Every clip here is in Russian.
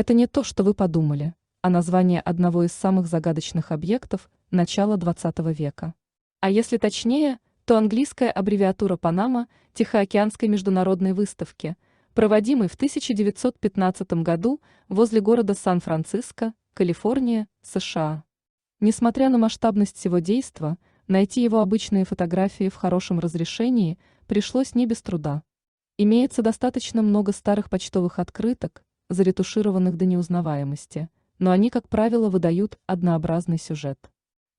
Это не то, что вы подумали, а название одного из самых загадочных объектов начала XX века. А если точнее, то английская аббревиатура Панама Тихоокеанской международной выставки, проводимой в 1915 году возле города Сан-Франциско, Калифорния, США. Несмотря на масштабность всего действа, найти его обычные фотографии в хорошем разрешении пришлось не без труда. Имеется достаточно много старых почтовых открыток, заретушированных до неузнаваемости, но они, как правило, выдают однообразный сюжет.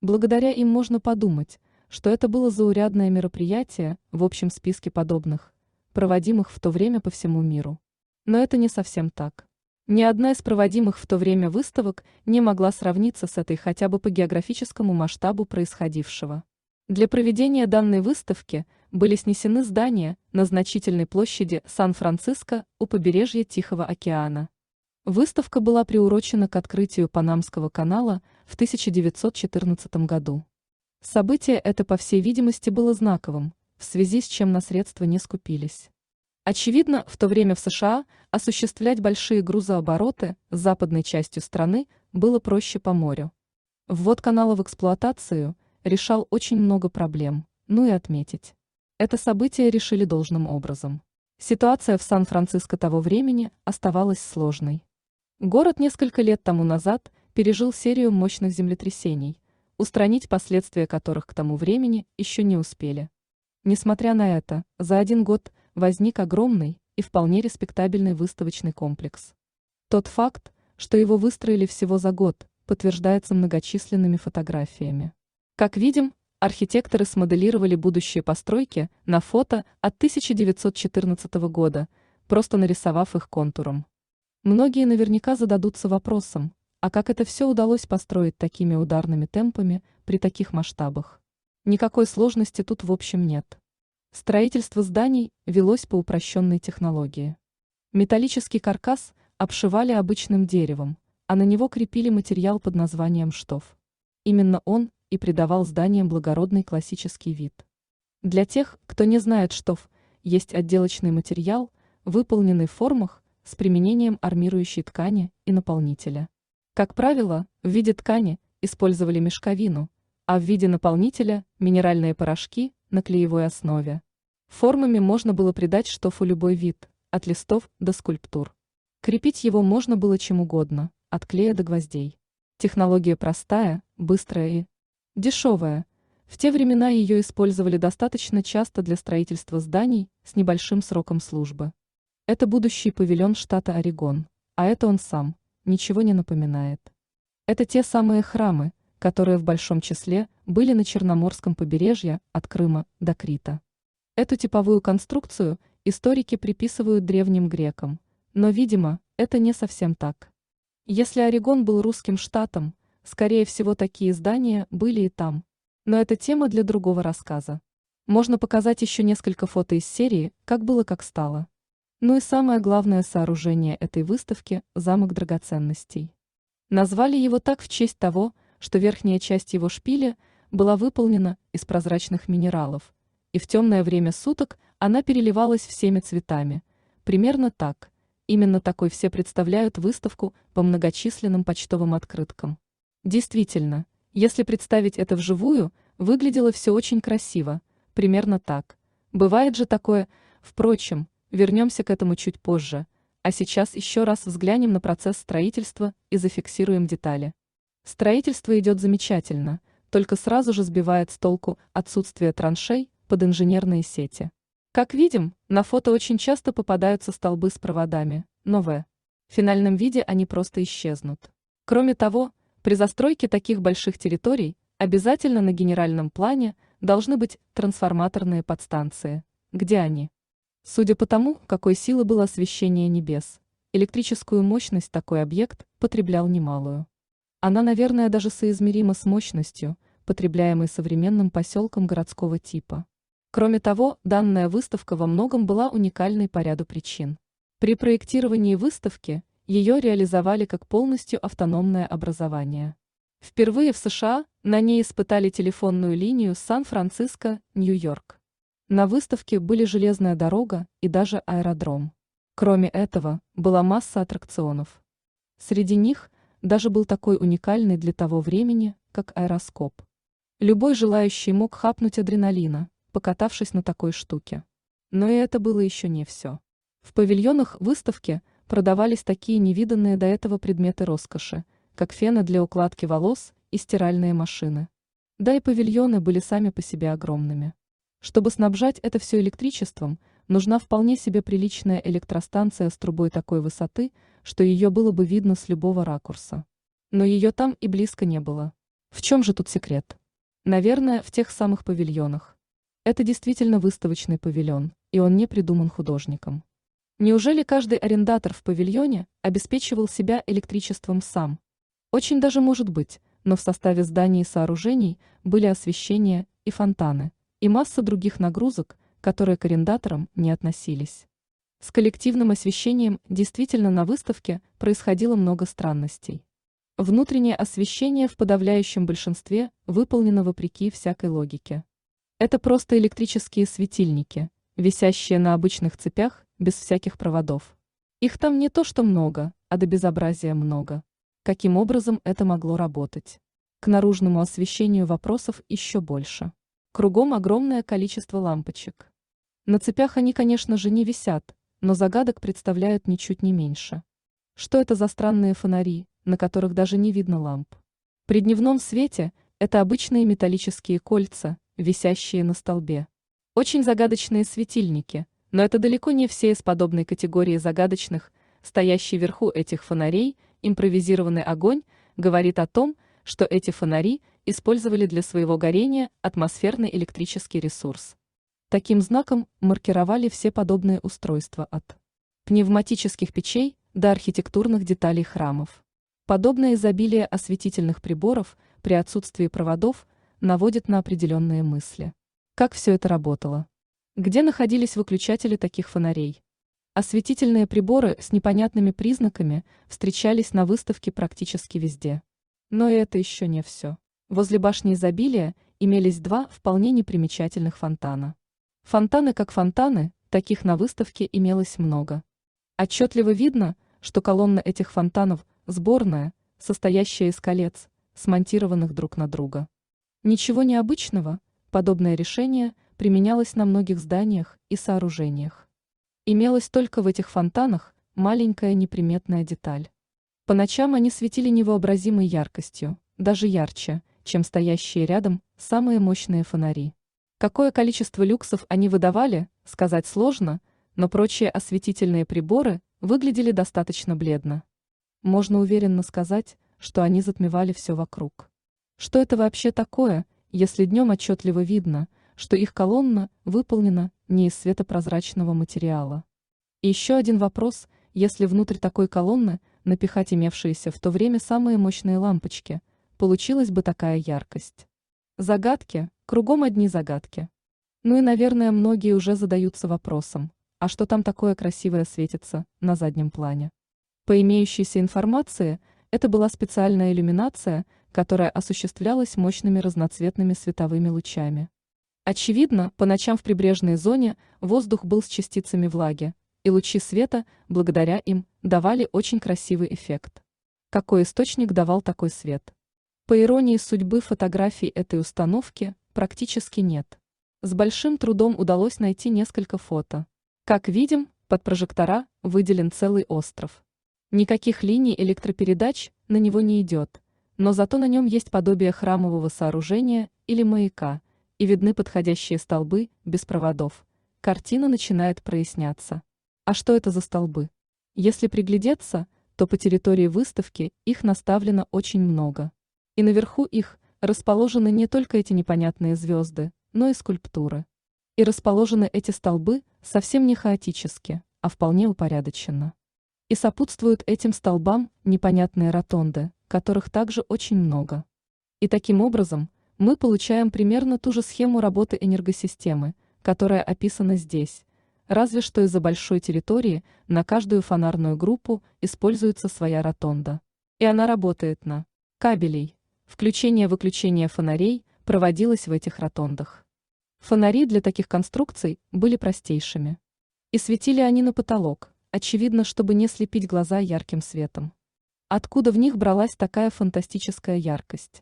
Благодаря им можно подумать, что это было заурядное мероприятие в общем списке подобных, проводимых в то время по всему миру. Но это не совсем так. Ни одна из проводимых в то время выставок не могла сравниться с этой хотя бы по географическому масштабу происходившего. Для проведения данной выставки были снесены здания на значительной площади Сан-Франциско у побережья Тихого океана. Выставка была приурочена к открытию Панамского канала в 1914 году. Событие это, по всей видимости, было знаковым, в связи с чем на средства не скупились. Очевидно, в то время в США осуществлять большие грузообороты с западной частью страны было проще по морю. Ввод канала в эксплуатацию решал очень много проблем, ну и отметить. Это событие решили должным образом. Ситуация в Сан-Франциско того времени оставалась сложной. Город несколько лет тому назад пережил серию мощных землетрясений, устранить последствия которых к тому времени еще не успели. Несмотря на это, за один год возник огромный и вполне респектабельный выставочный комплекс. Тот факт, что его выстроили всего за год, подтверждается многочисленными фотографиями. Как видим, архитекторы смоделировали будущие постройки на фото от 1914 года, просто нарисовав их контуром. Многие наверняка зададутся вопросом, а как это все удалось построить такими ударными темпами при таких масштабах? Никакой сложности тут в общем нет. Строительство зданий велось по упрощенной технологии. Металлический каркас обшивали обычным деревом, а на него крепили материал под названием штоф. Именно он и придавал зданиям благородный классический вид. Для тех, кто не знает штоф, есть отделочный материал, выполненный в формах с применением армирующей ткани и наполнителя. Как правило, в виде ткани использовали мешковину, а в виде наполнителя – минеральные порошки на клеевой основе. Формами можно было придать штофу любой вид, от листов до скульптур. Крепить его можно было чем угодно, от клея до гвоздей. Технология простая, быстрая и дешевая. В те времена ее использовали достаточно часто для строительства зданий с небольшим сроком службы. Это будущий павильон штата Орегон, а это он сам, ничего не напоминает. Это те самые храмы, которые в большом числе были на Черноморском побережье от Крыма до Крита. Эту типовую конструкцию историки приписывают древним грекам, но, видимо, это не совсем так. Если Орегон был русским штатом, скорее всего, такие здания были и там. Но это тема для другого рассказа. Можно показать еще несколько фото из серии «Как было, как стало». Ну и самое главное сооружение этой выставки – замок драгоценностей. Назвали его так в честь того, что верхняя часть его шпиля была выполнена из прозрачных минералов, и в темное время суток она переливалась всеми цветами. Примерно так. Именно такой все представляют выставку по многочисленным почтовым открыткам. Действительно, если представить это вживую, выглядело все очень красиво, примерно так. Бывает же такое, впрочем, вернемся к этому чуть позже, а сейчас еще раз взглянем на процесс строительства и зафиксируем детали. Строительство идет замечательно, только сразу же сбивает с толку отсутствие траншей под инженерные сети. Как видим, на фото очень часто попадаются столбы с проводами, но в финальном виде они просто исчезнут. Кроме того, при застройке таких больших территорий обязательно на генеральном плане должны быть трансформаторные подстанции. Где они? Судя по тому, какой силы было освещение небес, электрическую мощность такой объект потреблял немалую. Она, наверное, даже соизмерима с мощностью, потребляемой современным поселком городского типа. Кроме того, данная выставка во многом была уникальной по ряду причин. При проектировании выставки ее реализовали как полностью автономное образование. Впервые в США на ней испытали телефонную линию Сан-Франциско, Нью-Йорк. На выставке были железная дорога и даже аэродром. Кроме этого, была масса аттракционов. Среди них даже был такой уникальный для того времени, как аэроскоп. Любой желающий мог хапнуть адреналина, покатавшись на такой штуке. Но и это было еще не все. В павильонах выставки продавались такие невиданные до этого предметы роскоши, как фены для укладки волос и стиральные машины. Да и павильоны были сами по себе огромными. Чтобы снабжать это все электричеством, нужна вполне себе приличная электростанция с трубой такой высоты, что ее было бы видно с любого ракурса. Но ее там и близко не было. В чем же тут секрет? Наверное, в тех самых павильонах. Это действительно выставочный павильон, и он не придуман художником. Неужели каждый арендатор в павильоне обеспечивал себя электричеством сам? Очень даже может быть, но в составе зданий и сооружений были освещение и фонтаны, и масса других нагрузок, которые к арендаторам не относились. С коллективным освещением действительно на выставке происходило много странностей. Внутреннее освещение в подавляющем большинстве выполнено вопреки всякой логике. Это просто электрические светильники, висящие на обычных цепях без всяких проводов. Их там не то что много, а до безобразия много. Каким образом это могло работать? К наружному освещению вопросов еще больше. Кругом огромное количество лампочек. На цепях они, конечно же, не висят, но загадок представляют ничуть не меньше. Что это за странные фонари, на которых даже не видно ламп? При дневном свете это обычные металлические кольца, висящие на столбе. Очень загадочные светильники, но это далеко не все из подобной категории загадочных. Стоящий вверху этих фонарей импровизированный огонь говорит о том, что эти фонари использовали для своего горения атмосферный электрический ресурс. Таким знаком маркировали все подобные устройства от пневматических печей до архитектурных деталей храмов. Подобное изобилие осветительных приборов при отсутствии проводов наводит на определенные мысли. Как все это работало? Где находились выключатели таких фонарей? Осветительные приборы с непонятными признаками встречались на выставке практически везде. Но и это еще не все. Возле башни изобилия имелись два вполне непримечательных фонтана. Фонтаны как фонтаны, таких на выставке имелось много. Отчетливо видно, что колонна этих фонтанов сборная, состоящая из колец, смонтированных друг на друга. Ничего необычного, подобное решение применялось на многих зданиях и сооружениях. Имелась только в этих фонтанах маленькая неприметная деталь. По ночам они светили невообразимой яркостью, даже ярче, чем стоящие рядом самые мощные фонари. Какое количество люксов они выдавали, сказать сложно, но прочие осветительные приборы выглядели достаточно бледно. Можно уверенно сказать, что они затмевали все вокруг. Что это вообще такое, если днем отчетливо видно, что их колонна выполнена не из светопрозрачного материала? И еще один вопрос: если внутрь такой колонны напихать имевшиеся в то время самые мощные лампочки, получилась бы такая яркость? Загадки, кругом одни загадки. Ну и, наверное, многие уже задаются вопросом, а что там такое красивое светится на заднем плане? По имеющейся информации, это была специальная иллюминация, которая осуществлялась мощными разноцветными световыми лучами. Очевидно, по ночам в прибрежной зоне воздух был с частицами влаги, и лучи света, благодаря им, давали очень красивый эффект. Какой источник давал такой свет? По иронии судьбы, фотографий этой установки практически нет. С большим трудом удалось найти несколько фото. Как видим, под прожектора выделен целый остров. Никаких линий электропередач на него не идет, но зато на нем есть подобие храмового сооружения или маяка, и видны подходящие столбы без проводов. Картина начинает проясняться. А что это за столбы? Если приглядеться, то по территории выставки их наставлено очень много. И наверху их расположены не только эти непонятные звезды, но и скульптуры. И расположены эти столбы совсем не хаотически, а вполне упорядоченно. И сопутствуют этим столбам непонятные ротонды, которых также очень много. И таким образом мы получаем примерно ту же схему работы энергосистемы, которая описана здесь, разве что из-за большой территории на каждую фонарную группу используется своя ротонда. И она работает на кабелей. Включение-выключение фонарей проводилось в этих ротондах. Фонари для таких конструкций были простейшими. И светили они на потолок, очевидно, чтобы не слепить глаза ярким светом. Откуда в них бралась такая фантастическая яркость?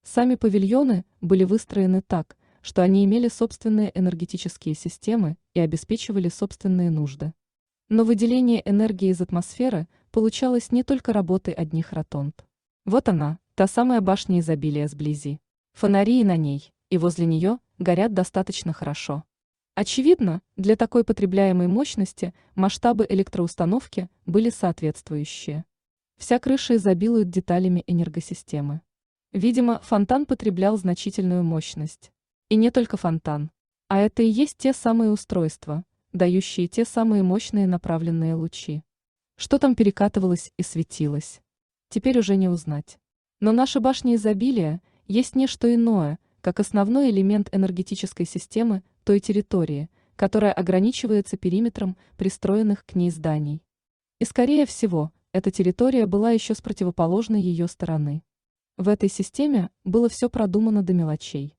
Сами павильоны были выстроены так, что они имели собственные энергетические системы и обеспечивали собственные нужды. Но выделение энергии из атмосферы получалось не только работой одних ротонд. Вот она, та самая башня изобилия сблизи. Фонари и на ней, и возле нее горят достаточно хорошо. Очевидно, для такой потребляемой мощности масштабы электроустановки были соответствующие. Вся крыша изобилует деталями энергосистемы. Видимо, фонтан потреблял значительную мощность. И не только фонтан. А это и есть те самые устройства, дающие те самые мощные направленные лучи. Что там перекатывалось и светилось? Теперь уже не узнать. Но наша башня изобилия есть не что иное, как основной элемент энергетической системы той территории, которая ограничивается периметром пристроенных к ней зданий. И скорее всего, эта территория была еще с противоположной ее стороны. В этой системе было все продумано до мелочей.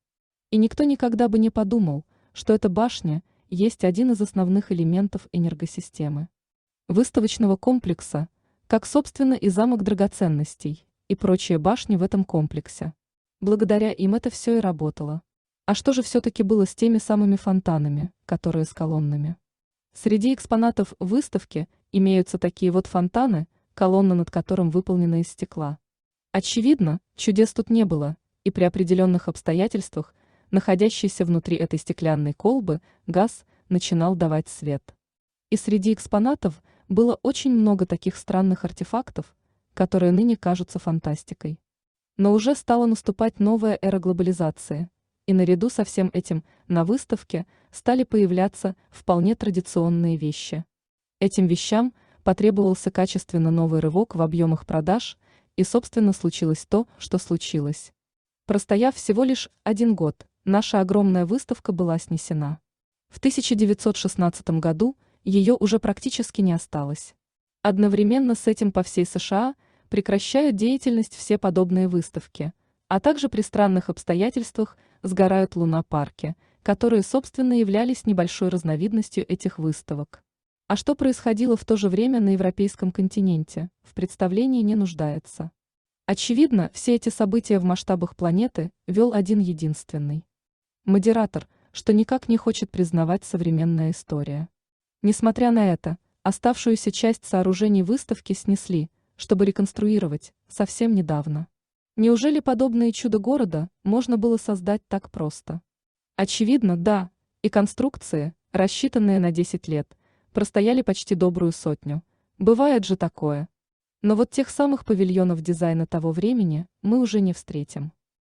И никто никогда бы не подумал, что эта башня есть один из основных элементов энергосистемы. Выставочного комплекса, как, собственно, и замок драгоценностей, и прочие башни в этом комплексе. Благодаря им это все и работало. А что же все-таки было с теми самыми фонтанами, которые с колоннами? Среди экспонатов выставки имеются такие вот фонтаны, колонна над которым выполнена из стекла. Очевидно, чудес тут не было, и при определенных обстоятельствах, находящийся внутри этой стеклянной колбы, газ начинал давать свет. И среди экспонатов было очень много таких странных артефактов, которые ныне кажутся фантастикой. Но уже стала наступать новая эра глобализации, и наряду со всем этим на выставке стали появляться вполне традиционные вещи. Этим вещам потребовался качественно новый рывок в объемах продаж, и, собственно, случилось то, что случилось. Простояв всего лишь 1 год, наша огромная выставка была снесена. В 1916 году ее уже практически не осталось. Одновременно с этим по всей США прекращают деятельность все подобные выставки, а также при странных обстоятельствах сгорают лунопарки, которые, собственно, являлись небольшой разновидностью этих выставок. А что происходило в то же время на европейском континенте, в представлении не нуждается. Очевидно, все эти события в масштабах планеты вел один единственный модератор, что никак не хочет признавать современная история. Несмотря на это, оставшуюся часть сооружений выставки снесли, чтобы реконструировать, совсем недавно. Неужели подобные чудо города можно было создать так просто? Очевидно, да, и конструкции, рассчитанные на 10 лет, простояли почти добрую сотню. Бывает же такое. Но вот тех самых павильонов дизайна того времени мы уже не встретим.